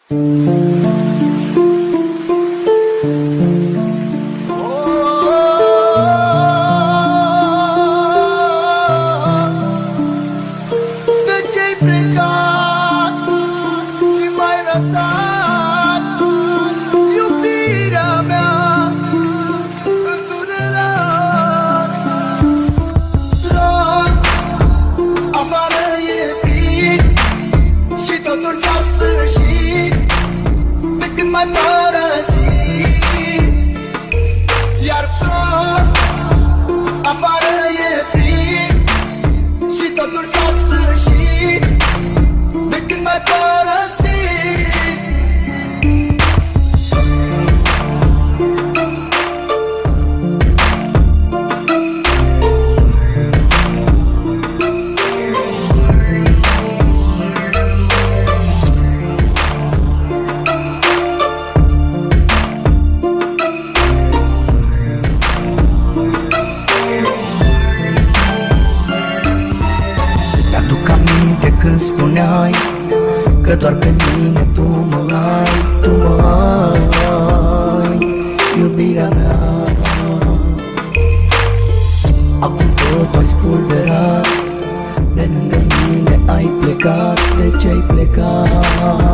De ce-ai plecat și m-ai lăsat iubirea mea îndurerat? Drag, afară e frig și totul s-a sfârșit de când m-ai părăsit. Iar drag, afară e frig și totul s-a sfârșit de când m-ai părăsit. Mi-aduc aminte când spuneai că doar pe mine tu mă ai, tu mă ai, iubirea mea. Acum tot ai spulberat, de lângă mine ai plecat. De ce ai plecat?